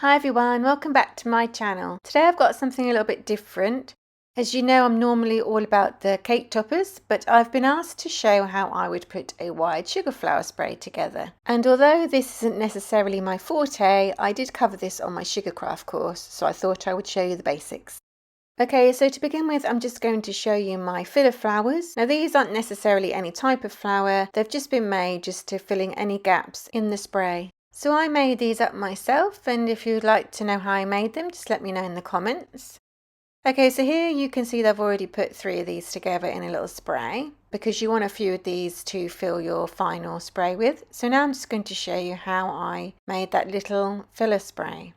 Hi everyone, welcome back to my channel. Today I've got something a little bit different. As you know, I'm normally all about the cake toppers, but I've been asked to show how I would put a wide sugar flower spray together. And although this isn't necessarily my forte, I did cover this on my sugar craft course, so I thought I would show you the basics. Okay, so to begin with, I'm just going to show you my filler flowers. Now these aren't necessarily any type of flower, they've just been made just to fill in any gaps in the spray. So I made these up myself, and if you'd like to know how I made them, just let me know in the comments. Okay, so here you can see that I've already put 3 of these together in a little spray because you want a few of these to fill your final spray with. So now I'm just going to show you how I made that little filler spray.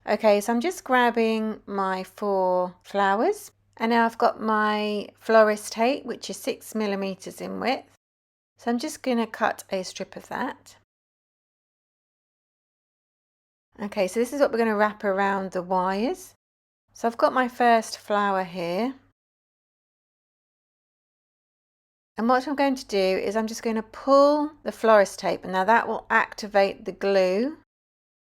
Okay, so I'm just grabbing my 4 flowers, and now I've got my florist tape, which is 6mm in width. So I'm just going to cut a strip of that. Okay, so this is what we're going to wrap around the wires. So I've got my first flower here. And what I'm going to do is I'm just going to pull the florist tape, and now that will activate the glue.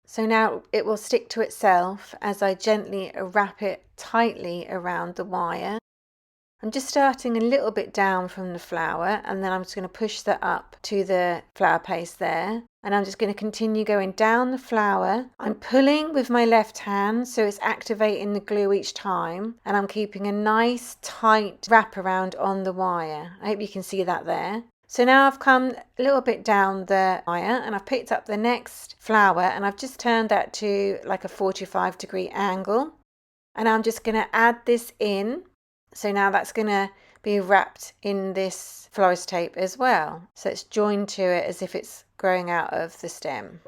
So now it will stick to itself as I gently wrap it tightly around the wire. I'm just starting a little bit down from the flower, and then I'm just going to push that up to the flower paste there. And I'm just going to continue going down the flower. I'm pulling with my left hand, so it's activating the glue each time. And I'm keeping a nice tight wrap around on the wire. I hope you can see that there. So now I've come a little bit down the wire, and I've picked up the next flower, and I've just turned that to like a 45-degree angle. And I'm just going to add this in. So now that's going to be wrapped in this florist tape as well. So it's joined to it as if it's growing out of the stem.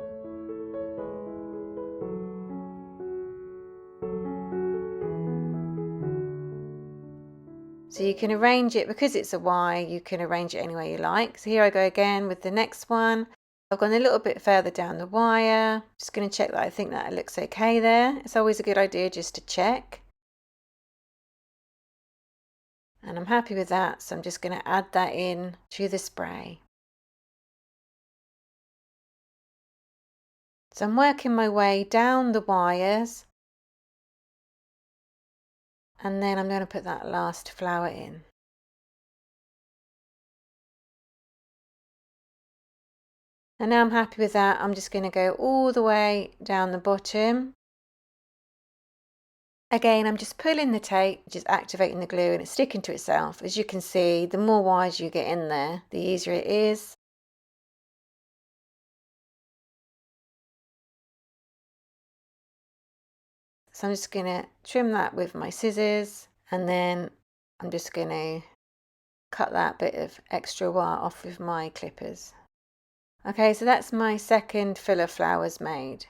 So you can arrange it, because it's a Y, you can arrange it any way you like. So here I go again with the next one. I've gone a little bit further down the wire. Just going to check that I think that it looks okay there. It's always a good idea just to check. And I'm happy with that, so I'm just going to add that in to the spray. So I'm working my way down the wires, and then I'm going to put that last flower in. And now I'm happy with that. I'm just going to go all the way down the bottom. Again, I'm just pulling the tape, just activating the glue, and it's sticking to itself. As you can see, the more wires you get in there, the easier it is. So I'm just going to trim that with my scissors, and then I'm just going to cut that bit of extra wire off with my clippers. Okay, so that's my second filler flowers made.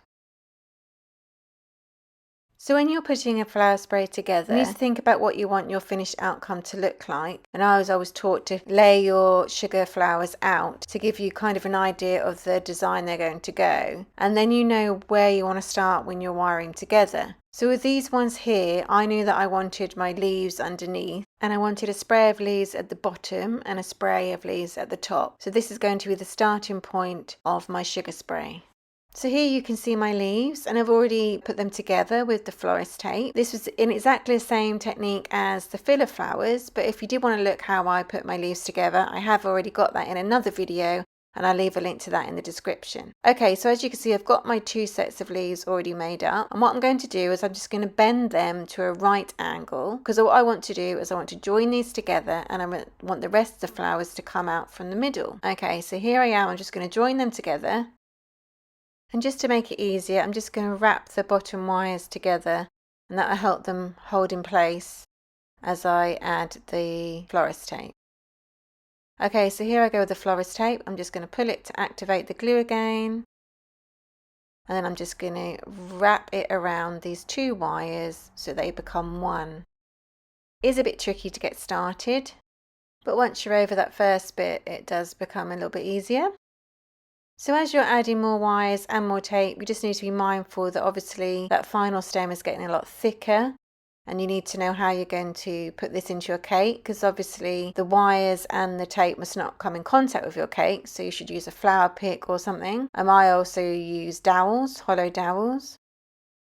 So when you're putting a flower spray together, you need to think about what you want your finished outcome to look like. And I was always taught to lay your sugar flowers out to give you kind of an idea of the design they're going to go. And then you know where you want to start when you're wiring together. So with these ones here, I knew that I wanted my leaves underneath, and I wanted a spray of leaves at the bottom and a spray of leaves at the top. So this is going to be the starting point of my sugar spray. So here you can see my leaves, and I've already put them together with the florist tape. This was in exactly the same technique as the filler flowers, but if you did want to look how I put my leaves together, I have already got that in another video, and I'll leave a link to that in the description. Okay, so as you can see, I've got my 2 sets of leaves already made up, and what I'm going to do is I'm just going to bend them to a right angle, because what I want to do is I want to join these together, and I want the rest of the flowers to come out from the middle. Okay, so here I am, I'm just going to join them together. And just to make it easier, I'm just going to wrap the bottom wires together, and that will help them hold in place as I add the florist tape. Okay, so here I go with the florist tape. I'm just going to pull it to activate the glue again. And then I'm just going to wrap it around these 2 wires so they become one. It is a bit tricky to get started, but once you're over that first bit, it does become a little bit easier. So as you're adding more wires and more tape, you just need to be mindful that obviously that final stem is getting a lot thicker, and you need to know how you're going to put this into your cake, because obviously the wires and the tape must not come in contact with your cake, so you should use a flower pick or something. I also use dowels, hollow dowels.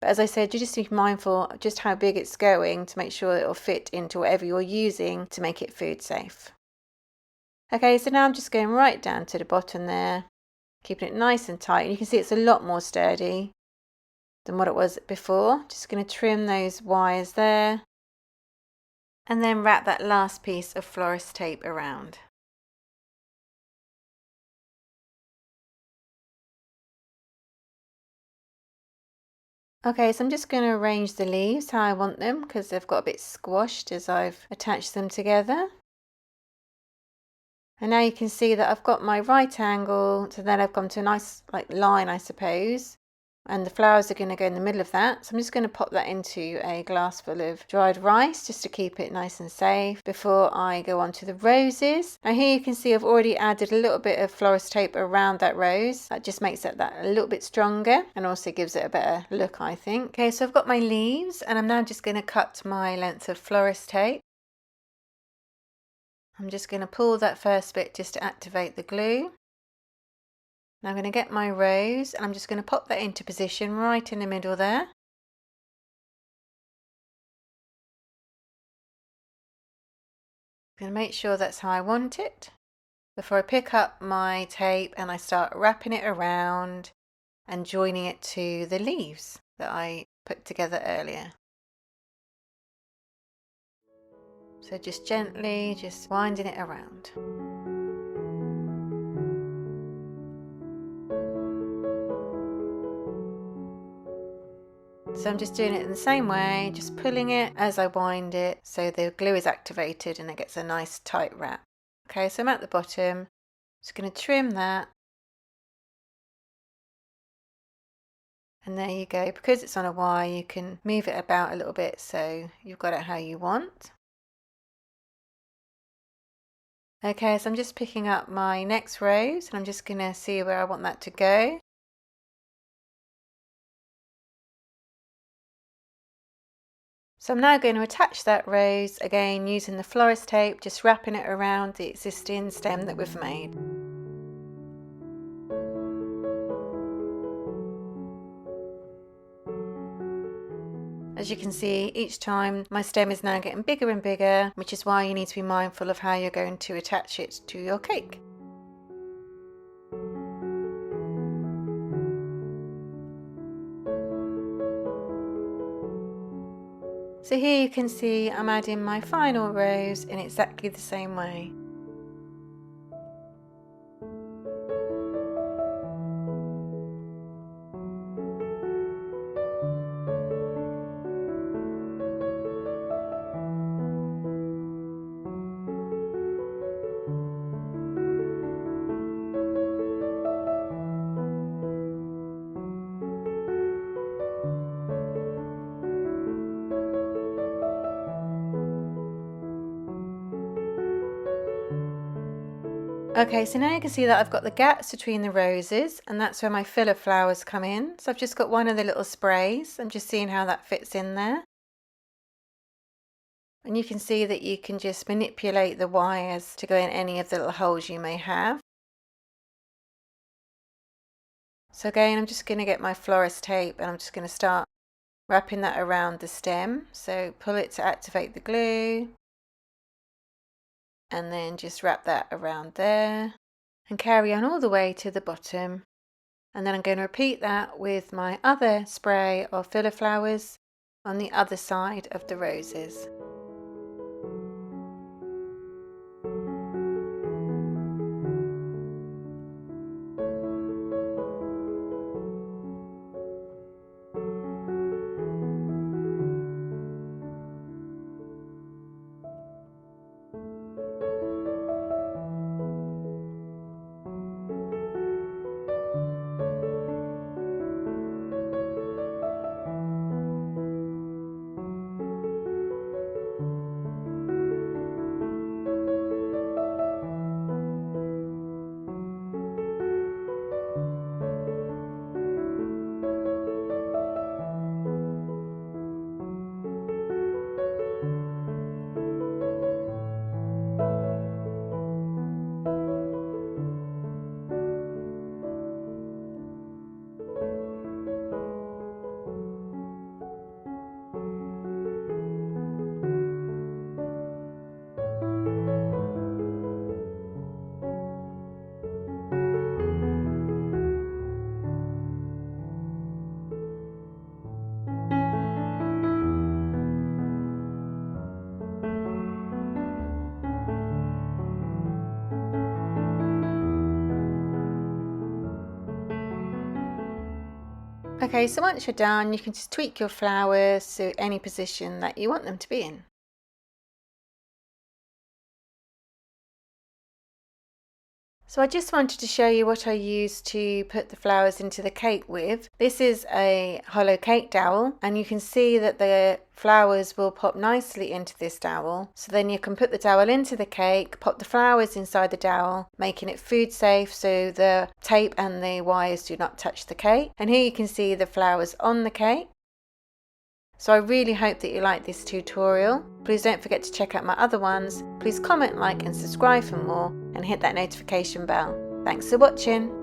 But as I said, you just need to be mindful of just how big it's going to make sure it'll fit into whatever you're using to make it food safe. Okay, so now I'm just going right down to the bottom there, keeping it nice and tight. And you can see it's a lot more sturdy than what it was before. Just going to trim those wires there and then wrap that last piece of florist tape around. Okay, so I'm just going to arrange the leaves how I want them because they've got a bit squashed as I've attached them together. And now you can see that I've got my right angle, so then I've gone to a nice line, I suppose. And the flowers are going to go in the middle of that. So I'm just going to pop that into a glass full of dried rice just to keep it nice and safe before I go on to the roses. Now here you can see I've already added a little bit of florist tape around that rose. That just makes it that a little bit stronger and also gives it a better look, I think. Okay, so I've got my leaves and I'm now just going to cut my length of florist tape. I'm just going to pull that first bit just to activate the glue. Now I'm going to get my rose and I'm just going to pop that into position right in the middle there. I'm going to make sure that's how I want it before I pick up my tape and I start wrapping it around and joining it to the leaves that I put together earlier. So just gently, just winding it around. So I'm just doing it in the same way, just pulling it as I wind it so the glue is activated and it gets a nice tight wrap. Okay, so I'm at the bottom, just going to trim that. And there you go. Because it's on a wire, you can move it about a little bit so you've got it how you want. Okay, so I'm just picking up my next rose and I'm just going to see where I want that to go. So I'm now going to attach that rose again using the florist tape, just wrapping it around the existing stem that we've made. As you can see, each time my stem is now getting bigger and bigger, which is why you need to be mindful of how you're going to attach it to your cake. So here you can see I'm adding my final rose in exactly the same way. Okay, so now you can see that I've got the gaps between the roses and that's where my filler flowers come in. So I've just got one of the little sprays. I'm just seeing how that fits in there. And you can see that you can just manipulate the wires to go in any of the little holes you may have. So again, I'm just going to get my florist tape and I'm just going to start wrapping that around the stem. So pull it to activate the glue. And then just wrap that around there. And carry on all the way to the bottom. And then I'm going to repeat that with my other spray of filler flowers on the other side of the roses. Okay, so once you're done, you can just tweak your flowers to any position that you want them to be in. So I just wanted to show you what I used to put the flowers into the cake with. This is a hollow cake dowel, and you can see that the flowers will pop nicely into this dowel. So then you can put the dowel into the cake, pop the flowers inside the dowel, making it food safe so the tape and the wires do not touch the cake. And here you can see the flowers on the cake. So I really hope that you like this tutorial. Please don't forget to check out my other ones. Please comment, like and subscribe for more, and hit that notification bell. Thanks for watching.